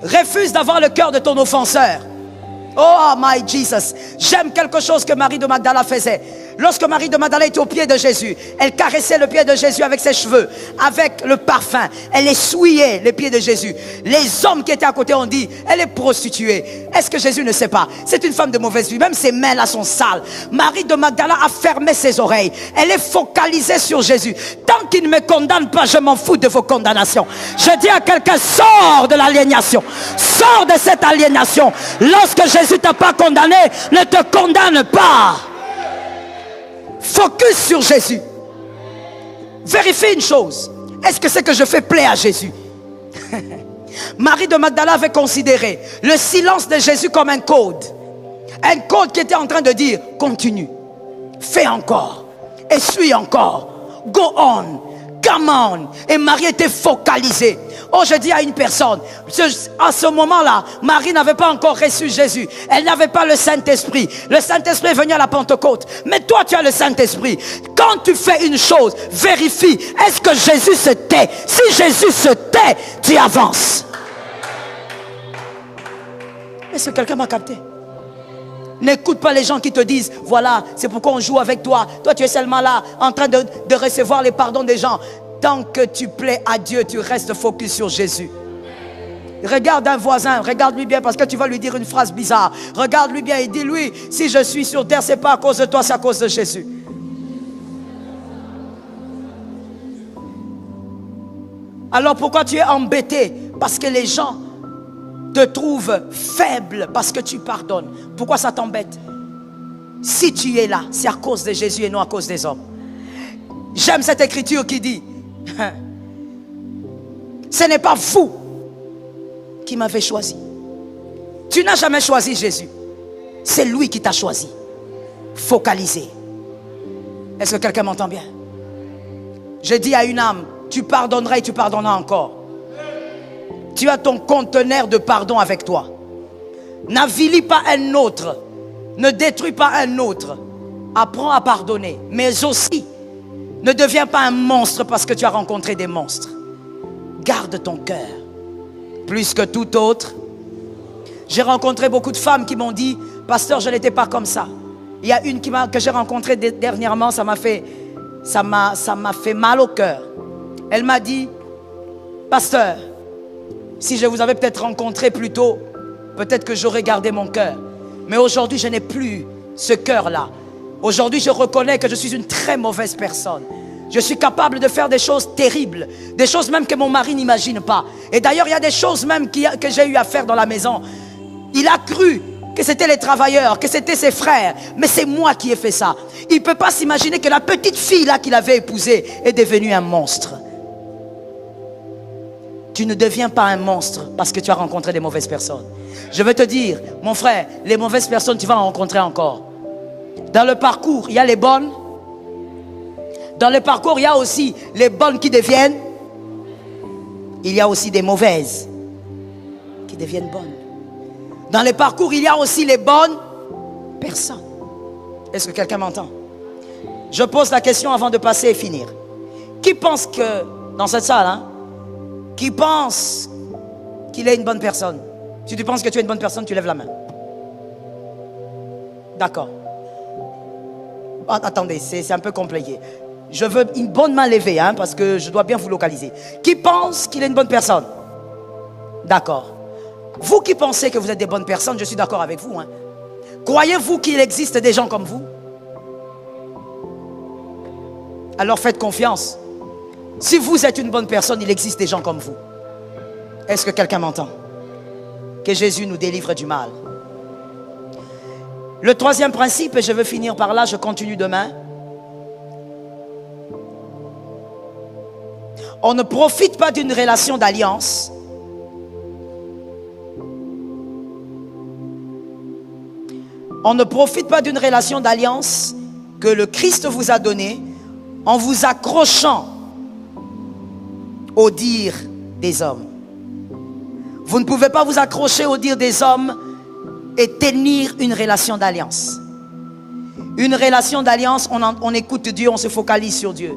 Refuse d'avoir le cœur de ton offenseur. Oh my Jesus. J'aime quelque chose que Marie de Magdala faisait. Lorsque Marie de Magdala était au pied de Jésus, elle caressait le pied de Jésus avec ses cheveux, avec le parfum. Elle essuyait les pieds de Jésus. Les hommes qui étaient à côté ont dit, elle est prostituée. Est-ce que Jésus ne sait pas? C'est une femme de mauvaise vie. Même ses mains là sont sales. Marie de Magdala a fermé ses oreilles. Elle est focalisée sur Jésus. Tant qu'il ne me condamne pas, je m'en fous de vos condamnations. Je dis à quelqu'un, sors de l'aliénation. Sors de cette aliénation. Lorsque Jésus ne t'a pas condamné, ne te condamne pas. Focus sur Jésus. Vérifie une chose. Est-ce que ce que je fais plaît à Jésus? Marie de Magdala avait considéré le silence de Jésus comme un code. Un code qui était en train de dire, continue, fais encore, essuie encore, go on, come on. Et Marie était focalisée. Oh, je dis à une personne, à ce moment-là, Marie n'avait pas encore reçu Jésus. Elle n'avait pas le Saint-Esprit. Le Saint-Esprit est venu à la Pentecôte. Mais toi, tu as le Saint-Esprit. Quand tu fais une chose, vérifie. Est-ce que Jésus se tait? Si Jésus se tait, tu avances. Est-ce que quelqu'un m'a capté? N'écoute pas les gens qui te disent, voilà, c'est pourquoi on joue avec toi. Toi, tu es seulement là, en train de recevoir les pardons des gens. Tant que tu plais à Dieu, tu restes focus sur Jésus. Regarde un voisin, regarde-lui bien parce que tu vas lui dire une phrase bizarre. Regarde-lui bien et dis-lui, si je suis sur terre, ce n'est pas à cause de toi, c'est à cause de Jésus. Alors pourquoi tu es embêté? Parce que les gens te trouvent faible parce que tu pardonnes. Pourquoi ça t'embête? Si tu es là, c'est à cause de Jésus et non à cause des hommes. J'aime cette écriture qui dit, ce n'est pas vous qui m'avez choisi. Tu n'as jamais choisi Jésus. C'est lui qui t'a choisi. Focalisé. Est-ce que quelqu'un m'entend bien? Je dis à une âme, tu pardonneras et tu pardonneras encore. Tu as ton conteneur de pardon avec toi. N'avilis pas un autre. Ne détruis pas un autre. Apprends à pardonner. Mais aussi, ne deviens pas un monstre parce que tu as rencontré des monstres. Garde ton cœur. Plus que tout autre. J'ai rencontré beaucoup de femmes qui m'ont dit, pasteur, je n'étais pas comme ça. Il y a une que j'ai rencontrée dernièrement, ça m'a fait mal au cœur. Elle m'a dit, pasteur, si je vous avais peut-être rencontré plus tôt, peut-être que j'aurais gardé mon cœur. Mais aujourd'hui, je n'ai plus ce cœur-là. Aujourd'hui, je reconnais que je suis une très mauvaise personne. Je suis capable de faire des choses terribles, des choses même que mon mari n'imagine pas. Et d'ailleurs, il y a des choses même que j'ai eu à faire dans la maison. Il a cru que c'était les travailleurs, que c'était ses frères. Mais c'est moi qui ai fait ça. Il ne peut pas s'imaginer que la petite fille là qu'il avait épousée est devenue un monstre. Tu ne deviens pas un monstre parce que tu as rencontré des mauvaises personnes. Je veux te dire, mon frère, les mauvaises personnes, tu vas en rencontrer encore. Dans le parcours, il y a les bonnes. Dans le parcours, il y a aussi les bonnes qui deviennent. Il y a aussi des mauvaises qui deviennent bonnes. Dans le parcours, il y a aussi les bonnes personnes. Est-ce que quelqu'un m'entend? Je pose la question avant de passer et finir. Qui pense que, dans cette salle, qui pense qu'il est une bonne personne? Si tu penses que tu es une bonne personne, tu lèves la main. D'accord. Attendez, c'est un peu compliqué. Je veux une bonne main levée, parce que je dois bien vous localiser. Qui pense qu'il est une bonne personne? D'accord. Vous qui pensez que vous êtes des bonnes personnes, je suis d'accord avec vous. Croyez-vous qu'il existe des gens comme vous? Alors faites confiance. Si vous êtes une bonne personne, il existe des gens comme vous. Est-ce que quelqu'un m'entend? Que Jésus nous délivre du mal. Le troisième principe, et je veux finir par là, je continue demain. On ne profite pas d'une relation d'alliance On ne profite pas d'une relation d'alliance que le Christ vous a donnée en vous accrochant au dire des hommes. Vous ne pouvez pas vous accrocher au dire des hommes et tenir une relation d'alliance. Une relation d'alliance, on écoute Dieu, on se focalise sur Dieu.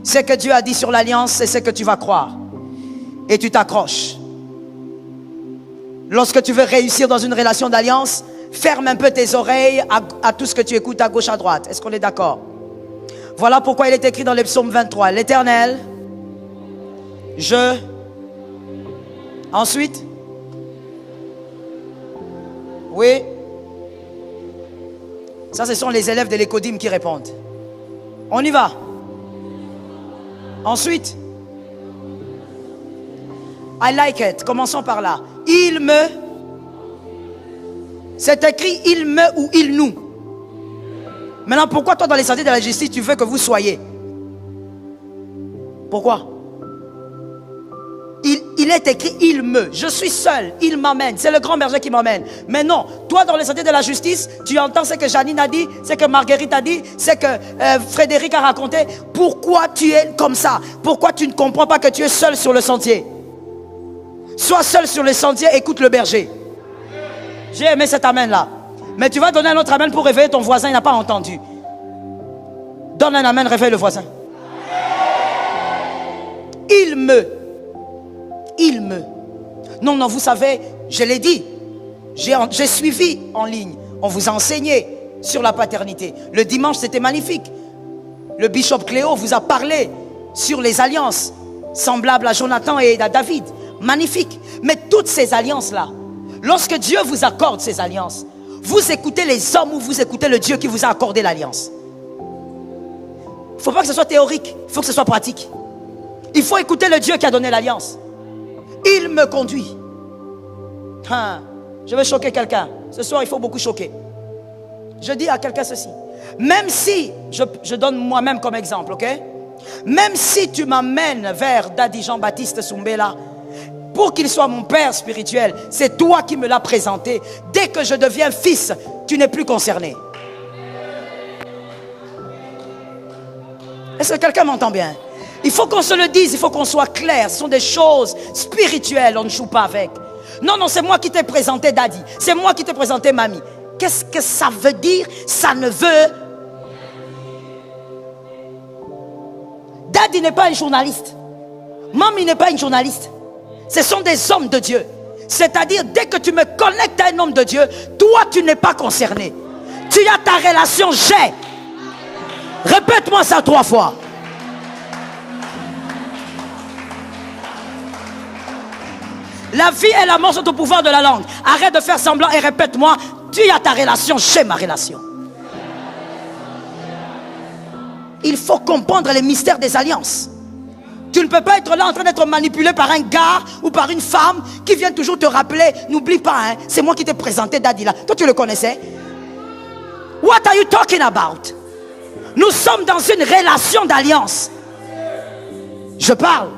Ce que Dieu a dit sur l'alliance, c'est ce que tu vas croire. Et tu t'accroches. Lorsque tu veux réussir dans une relation d'alliance, ferme un peu tes oreilles à tout ce que tu écoutes à gauche, à droite. Est-ce qu'on est d'accord? Voilà pourquoi il est écrit dans le psaume 23. L'Éternel, Ensuite, oui. Ça, ce sont les élèves de l'écodime qui répondent. On y va. Ensuite, I like it. Commençons par là. Il me. C'est écrit il me ou il nous. Maintenant, pourquoi toi, dans les sentiers de la justice, tu veux que vous soyez? Pourquoi? Il est écrit il me. Je suis seul. Il m'amène. C'est le grand berger qui m'emmène. Mais non, toi, dans les sentiers de la justice, tu entends ce que Janine a dit, ce que Marguerite a dit, ce que Frédéric a raconté. Pourquoi tu es comme ça? Pourquoi tu ne comprends pas que tu es seul sur le sentier? Sois seul sur le sentier, écoute le berger. J'ai aimé cet amen là. Mais tu vas donner un autre amen pour réveiller ton voisin, il n'a pas entendu. Donne un amen, réveille le voisin. Il me. Non, vous savez, je l'ai dit. J'ai suivi en ligne. On vous a enseigné sur la paternité. Le dimanche, c'était magnifique. Le bishop Cléo vous a parlé sur les alliances semblables à Jonathan et à David. Magnifique. Mais toutes ces alliances-là, lorsque Dieu vous accorde ces alliances, vous écoutez les hommes ou vous écoutez le Dieu qui vous a accordé l'alliance. Il ne faut pas que ce soit théorique, il faut que ce soit pratique. Il faut écouter le Dieu qui a donné l'alliance. Il me conduit. Je vais choquer quelqu'un. Ce soir, il faut beaucoup choquer. Je dis à quelqu'un ceci. Même si, je donne moi-même comme exemple, ok? Même si tu m'amènes vers Daddy Jean-Baptiste Soumbela, pour qu'il soit mon père spirituel, c'est toi qui me l'as présenté. Dès que je deviens fils, tu n'es plus concerné. Est-ce que quelqu'un m'entend bien? Il faut qu'on se le dise, il faut qu'on soit clair. Ce sont des choses spirituelles, on ne joue pas avec. Non, c'est moi qui t'ai présenté Daddy. C'est moi qui t'ai présenté Mamie. Qu'est-ce que ça veut dire? Ça ne veut... Daddy n'est pas un journaliste. Mamie n'est pas une journaliste. Ce sont des hommes de Dieu. C'est-à-dire, dès que tu me connectes à un homme de Dieu, toi, tu n'es pas concerné. Tu as ta relation, j'ai. Répète-moi ça 3 fois. La vie et la mort sont au pouvoir de la langue. Arrête de faire semblant et répète-moi. dis à ta relation, j'ai ma relation. Il faut comprendre les mystères des alliances. Tu ne peux pas être là en train d'être manipulé par un gars ou par une femme qui vient toujours te rappeler, n'oublie pas, hein, c'est moi qui t'ai présenté Daddy là. Toi tu le connaissais? What are you talking about? Nous sommes dans une relation d'alliance. Je parle.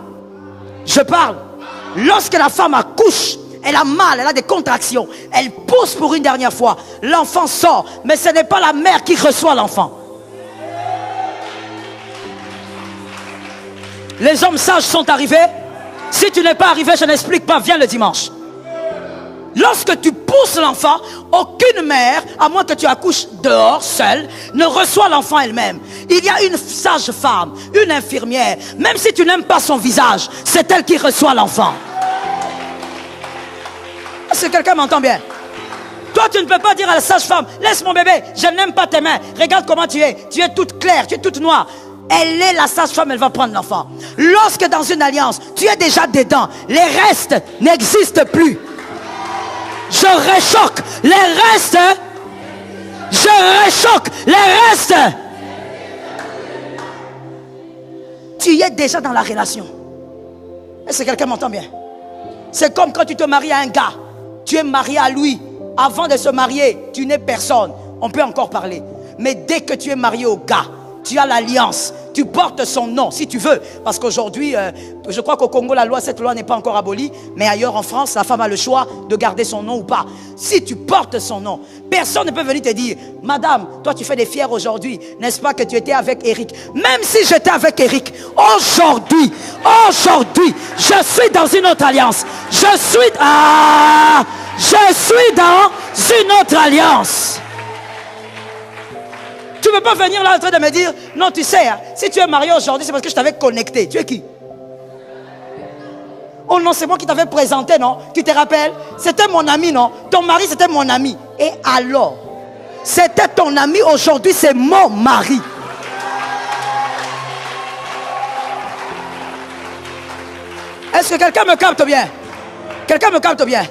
Lorsque la femme accouche, elle a mal, elle a des contractions, elle pousse pour une dernière fois, l'enfant sort, mais ce n'est pas la mère qui reçoit l'enfant. Les hommes sages sont arrivés. Si tu n'es pas arrivé, je n'explique pas, viens le dimanche. Lorsque tu pousses l'enfant, aucune mère, à moins que tu accouches dehors, seule, ne reçoit l'enfant elle-même. Il y a une sage femme, une infirmière, même si tu n'aimes pas son visage, c'est elle qui reçoit l'enfant. Est-ce que quelqu'un m'entend bien? Toi, tu ne peux pas dire à la sage femme, laisse mon bébé, je n'aime pas tes mains, regarde comment tu es toute claire, tu es toute noire. Elle est la sage-femme, elle va prendre l'enfant. Lorsque dans une alliance, tu es déjà dedans, les restes n'existent plus. Je réchoque les restes. Je réchoque les restes. Tu es déjà dans la relation. Est-ce que quelqu'un m'entend bien? C'est comme quand tu te maries à un gars. Tu es marié à lui. Avant de se marier, tu n'es personne. On peut encore parler. Mais dès que tu es marié au gars, tu as l'alliance, tu portes son nom si tu veux. Parce qu'aujourd'hui, je crois qu'au Congo, cette loi n'est pas encore abolie. Mais ailleurs en France, la femme a le choix de garder son nom ou pas. Si tu portes son nom, personne ne peut venir te dire, madame, toi tu fais des fiers aujourd'hui. N'est-ce pas que tu étais avec Eric? Même si j'étais avec Eric, aujourd'hui, je suis dans une autre alliance. Je suis dans une autre alliance. Tu ne peux pas venir là en train de me dire, non tu sais, hein, si tu es marié aujourd'hui, c'est parce que je t'avais connecté. Tu es qui? Oh non, c'est moi qui t'avais présenté, non? Tu te rappelles? C'était mon ami, non? Ton mari, c'était mon ami. Et alors? C'était ton ami, aujourd'hui, c'est mon mari. Est-ce que quelqu'un me capte bien? Quelqu'un me capte bien?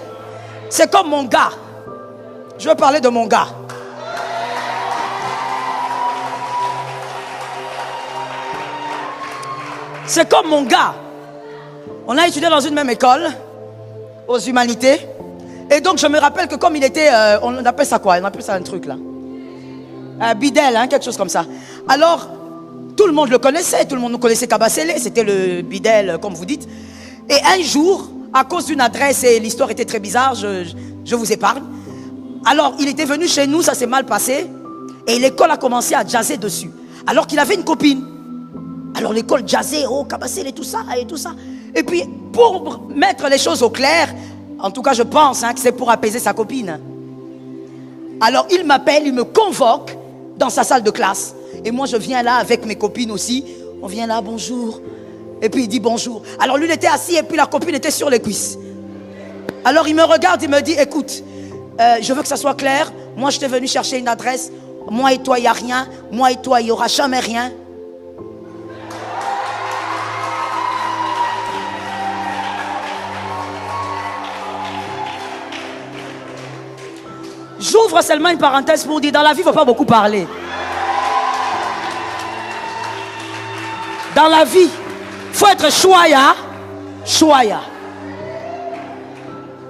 C'est comme mon gars. Je veux parler de mon gars. C'est comme mon gars. On a étudié dans une même école, aux humanités. Et donc je me rappelle que comme il était, on appelle ça quoi? On appelle ça un truc là. Bidel, hein, quelque chose comme ça. Alors, tout le monde le connaissait. Tout le monde nous connaissait Kabasele. C'était le Bidel, comme vous dites. Et un jour, à cause d'une adresse, et l'histoire était très bizarre, je vous épargne. Alors, il était venu chez nous, ça s'est mal passé. Et l'école a commencé à jazzer dessus. Alors qu'il avait une copine. Alors l'école jazzait, oh Kabasele et tout ça, et tout ça. Et puis pour mettre les choses au clair, en tout cas je pense que c'est pour apaiser sa copine. Alors il m'appelle, il me convoque dans sa salle de classe. Et moi je viens là avec mes copines aussi. On vient là, bonjour. Et puis il dit bonjour. Alors lui il était assis et puis la copine était sur les cuisses. Alors il me regarde, il me dit, écoute, je veux que ça soit clair. Moi je t'ai venu chercher une adresse. Moi et toi il n'y a rien. Moi et toi il n'y aura jamais rien. J'ouvre seulement une parenthèse pour dire, dans la vie, il ne faut pas beaucoup parler. Dans la vie, il faut être choya.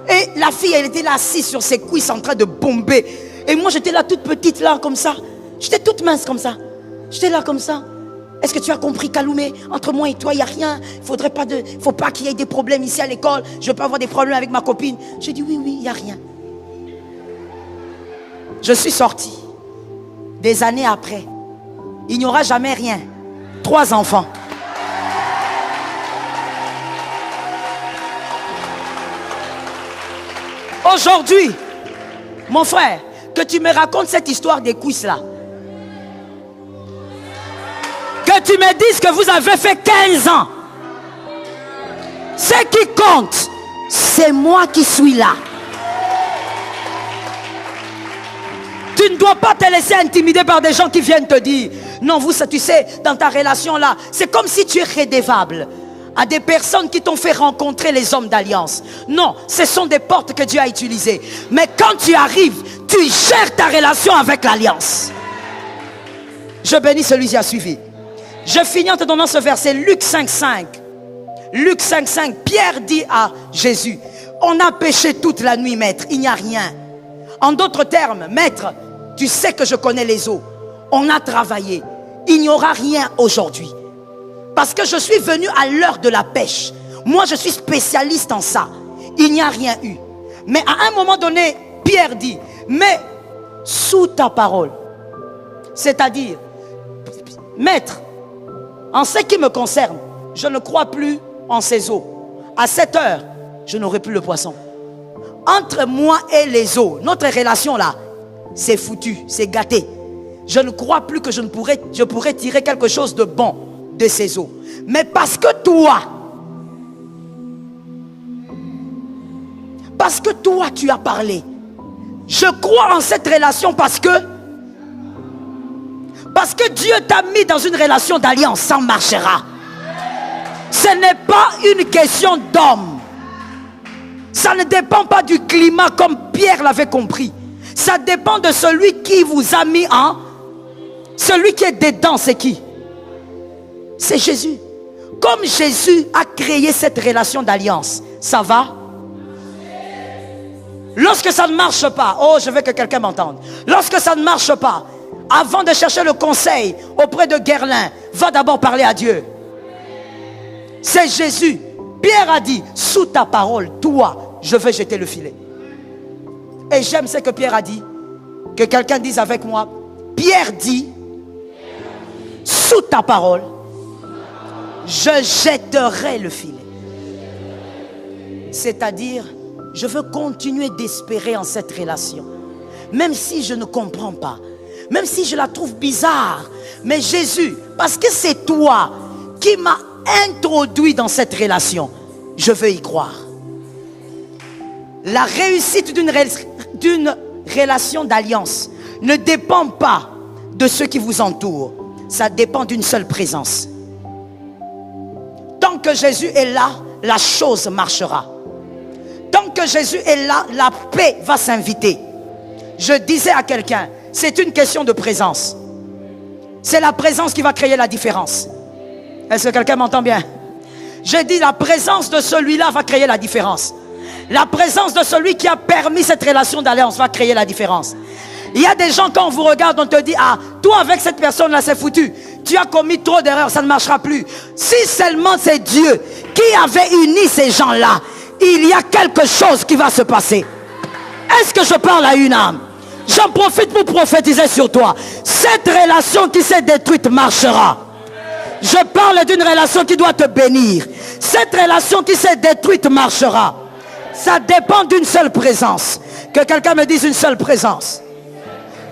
Et la fille, elle était là assise sur ses cuisses en train de bomber. Et moi, j'étais là toute petite, là, comme ça. J'étais toute mince, comme ça. J'étais là, comme ça. Est-ce que tu as compris, Kaloumé? Entre moi et toi, il n'y a rien. Il faut pas qu'il y ait des problèmes ici à l'école. Je ne veux pas avoir des problèmes avec ma copine. J'ai dit, oui, il n'y a rien. Je suis sorti. Des années après, il n'y aura jamais rien. 3 enfants. Aujourd'hui, mon frère, que tu me racontes cette histoire des cuisses là. Que tu me dises que vous avez fait 15 ans. Ce qui compte, c'est moi qui suis là. Tu ne dois pas te laisser intimider par des gens qui viennent te dire, non, vous, tu sais, dans ta relation là, c'est comme si tu es redevable à des personnes qui t'ont fait rencontrer les hommes d'alliance. Non, ce sont des portes que Dieu a utilisées. Mais quand tu arrives, tu gères ta relation avec l'alliance. Je bénis celui qui a suivi. Je finis en te donnant ce verset, Luc 5,5. Luc 5,5, Pierre dit à Jésus, on a péché toute la nuit, maître, il n'y a rien. En d'autres termes, maître, tu sais que je connais les eaux. On a travaillé, il n'y aura rien aujourd'hui. Parce que je suis venu à l'heure de la pêche. Moi, je suis spécialiste en ça. Il n'y a rien eu. Mais à un moment donné, Pierre dit, mais sous ta parole. C'est-à-dire, maître, en ce qui me concerne, je ne crois plus en ces eaux. À cette heure, je n'aurai plus le poisson. Entre moi et les eaux, notre relation là, c'est foutu, c'est gâté. Je ne crois plus que je pourrais tirer quelque chose de bon de ces eaux. Mais parce que toi tu as parlé, je crois en cette relation parce que Dieu t'a mis dans une relation d'alliance, ça marchera. Ce n'est pas une question d'homme. Ça ne dépend pas du climat comme Pierre l'avait compris. Ça dépend de celui qui vous a mis en... Celui qui est dedans, c'est qui? C'est Jésus. Comme Jésus a créé cette relation d'alliance, ça va? Lorsque ça ne marche pas, oh, je veux que quelqu'un m'entende. Lorsque ça ne marche pas, avant de chercher le conseil auprès de Guerlain, va d'abord parler à Dieu. C'est Jésus. Pierre a dit, sous ta parole, toi, je vais jeter le filet. Et j'aime ce que Pierre a dit. Que quelqu'un dise avec moi, Pierre dit, sous ta parole, je jetterai le filet. C'est-à-dire, je veux continuer d'espérer en cette relation. Même si je ne comprends pas. Même si je la trouve bizarre. Mais Jésus, parce que c'est toi qui m'as introduit dans cette relation, je veux y croire. La réussite d'une relation d'alliance ne dépend pas de ceux qui vous entourent. Ça dépend d'une seule présence. Tant que Jésus est là, la chose marchera. Tant que Jésus est là, la paix va s'inviter. Je disais à quelqu'un, c'est une question de présence. C'est la présence qui va créer la différence. Est-ce que quelqu'un m'entend bien? J'ai dit la présence de celui-là va créer la différence. La présence de celui qui a permis cette relation d'alliance va créer la différence. Il y a des gens, quand on vous regarde, on te dit, ah, toi avec cette personne-là, c'est foutu. Tu as commis trop d'erreurs, ça ne marchera plus. Si seulement c'est Dieu qui avait uni ces gens-là, il y a quelque chose qui va se passer. Est-ce que je parle à une âme? J'en profite pour prophétiser sur toi. Cette relation qui s'est détruite marchera. Je parle d'une relation qui doit te bénir. Cette relation qui s'est détruite marchera. Ça dépend d'une seule présence. Que quelqu'un me dise une seule présence.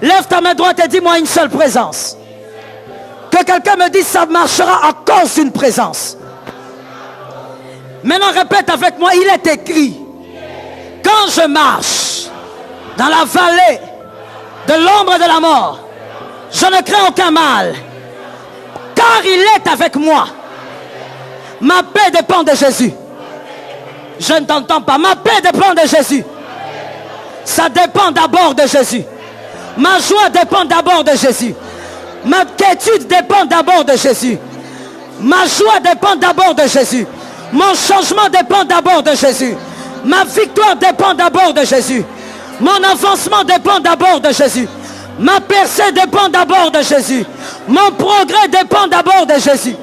Lève ta main droite et dis-moi une seule présence. Que quelqu'un me dise ça marchera à cause d'une présence. Maintenant répète avec moi, il est écrit. Quand je marche dans la vallée de l'ombre de la mort, je ne crains aucun mal. Car il est avec moi. Ma paix dépend de Jésus. Je ne t'entends pas. Ma paix dépend de Jésus. Ça dépend d'abord de Jésus. Ma joie dépend d'abord de Jésus. Ma quiétude dépend d'abord de Jésus. Ma joie dépend d'abord de Jésus. Mon changement dépend d'abord de Jésus. Ma victoire dépend d'abord de Jésus. Mon avancement dépend d'abord de Jésus. Ma percée dépend d'abord de Jésus. Mon progrès dépend d'abord de Jésus.